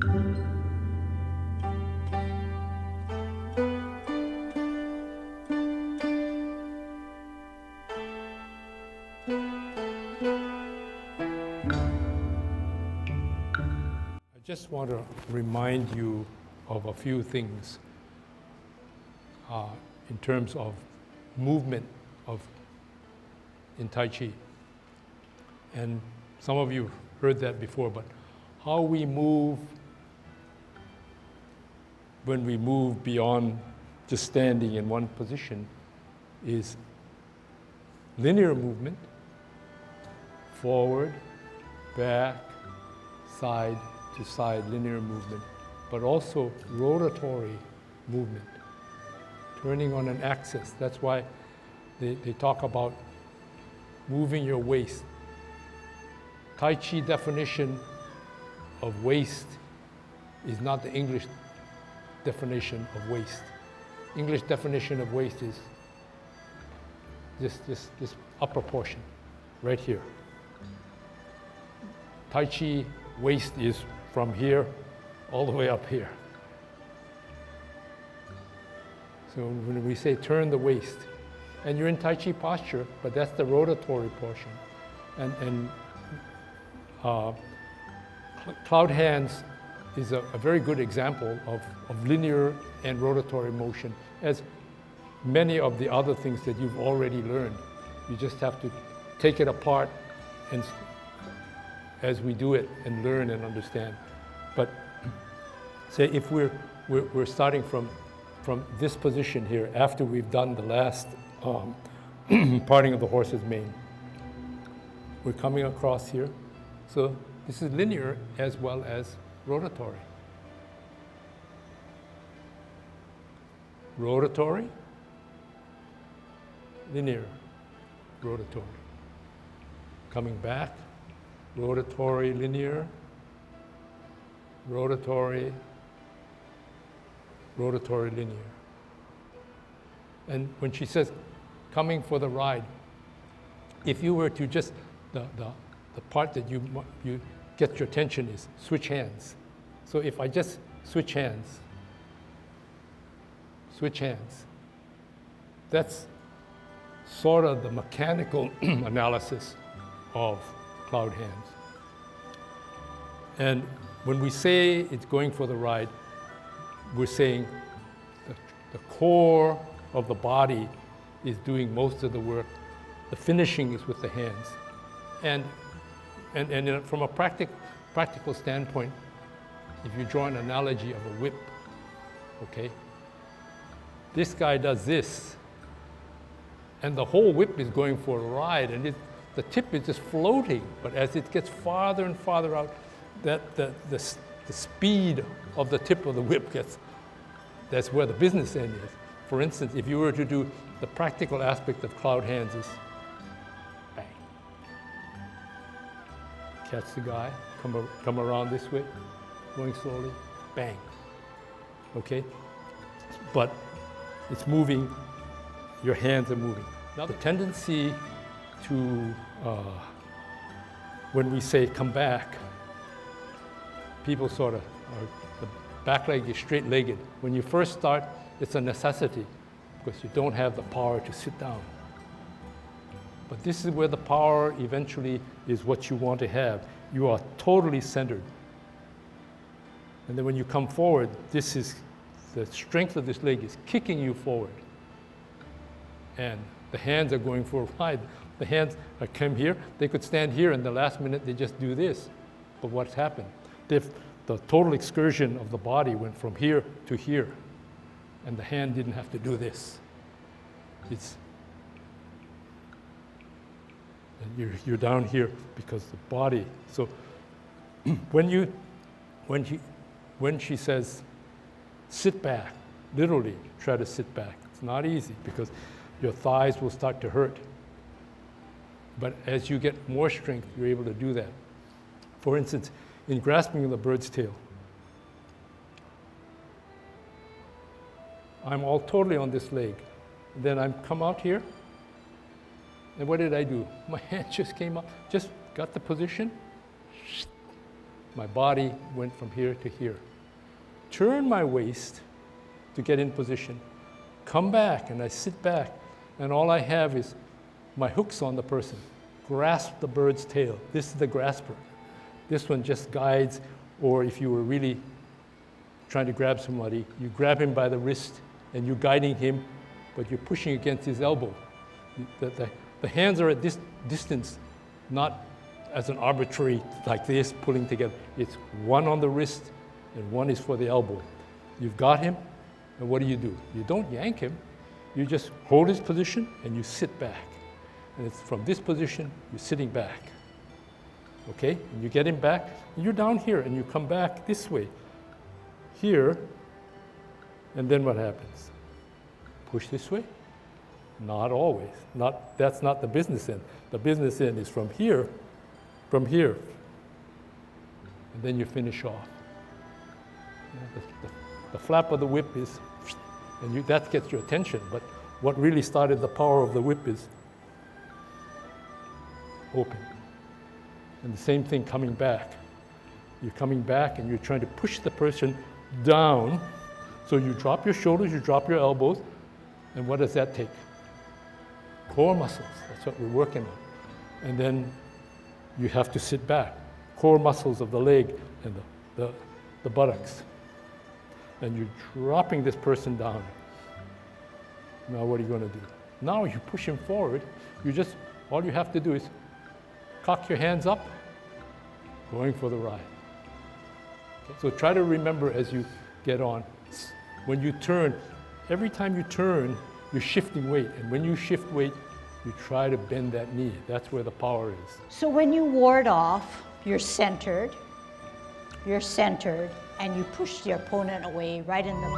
I just want to remind you of a few things in terms of movement in Tai Chi. And some of you heard that before, but how we move when we move beyond just standing in one position is linear movement, forward, back, side to side linear movement, but also rotatory movement, turning on an axis. That's why they talk about moving your waist. Tai Chi definition of waist is not the English definition of waist. English definition of waist is this upper portion, right here. Tai Chi waist is from here all the way up here. So when we say turn the waist, and you're in Tai Chi posture, but that's the rotatory portion. And cloud hands is a very good example of linear and rotatory motion, as many of the other things that you've already learned. You just have to take it apart and as we do it and learn and understand. But say if we're starting from this position here after we've done the last parting of the horse's mane. We're coming across here. So this is linear as well as rotatory. Rotatory, linear, rotatory. Coming back, rotatory, linear, rotatory, rotatory, linear. And when she says coming for the ride, if you were to just, the part that you get your attention is switch hands. So if I just switch hands, that's sort of the mechanical analysis of cloud hands. And when we say it's going for the ride, we're saying the core of the body is doing most of the work. The finishing is with the hands. And from a practical standpoint, if you draw an analogy of a whip, okay? This guy does this, and the whole whip is going for a ride, and the tip is just floating. But as it gets farther and farther out, the speed of the tip of the whip that's where the business end is. For instance, if you were to do the practical aspect of cloud hands is bang. Catch the guy, come around this way, going slowly, bang. Okay? But it's moving, your hands are moving. Now the tendency to, when we say come back, people sort of, the back leg is straight-legged. When you first start, it's a necessity because you don't have the power to sit down. But this is where the power eventually is what you want to have. You are totally centered. And then when you come forward, this is, the strength of this leg is kicking you forward. And the hands are going for a ride. The hands come here, they could stand here, and the last minute they just do this. But what's happened? The total excursion of the body went from here to here, and the hand didn't have to do this. And you're down here because the body. So when she says sit back, literally try to sit back. It's not easy because your thighs will start to hurt. But as you get more strength, you're able to do that. For instance, in grasping the bird's tail, I'm all totally on this leg. Then I come out here, and what did I do? My hand just came up, just got the position, My body went from here to here. Turn my waist to get in position. Come back, and I sit back, and all I have is my hooks on the person. Grasp the bird's tail. This is the grasper. This one just guides, or if you were really trying to grab somebody, you grab him by the wrist, and you're guiding him, but you're pushing against his elbow. The hands are at this distance, not as an arbitrary, like this, pulling together. It's one on the wrist, and one is for the elbow. You've got him, and what do? You don't yank him. You just hold his position, and you sit back. And it's from this position, you're sitting back. Okay? And you get him back, and you're down here, and you come back this way. Here, and then what happens? Push this way? Not always. That's not the business end. The business end is from here, and then you finish off. The flap of the whip is, and that gets your attention, but what really started the power of the whip is open. And the same thing coming back. You're coming back and you're trying to push the person down. So you drop your shoulders, you drop your elbows, and what does that take? Core muscles, that's what we're working on. And then you have to sit back. Core muscles of the leg and the buttocks. And you're dropping this person down. Now what are you going to do? Now you push him forward. All you have to do is cock your hands up, going for the ride. Okay? So try to remember as you get on. When you turn, every time you turn, you're shifting weight. And when you shift weight, you try to bend that knee. That's where the power is. So when you ward off, you're centered, and you push the opponent away right in the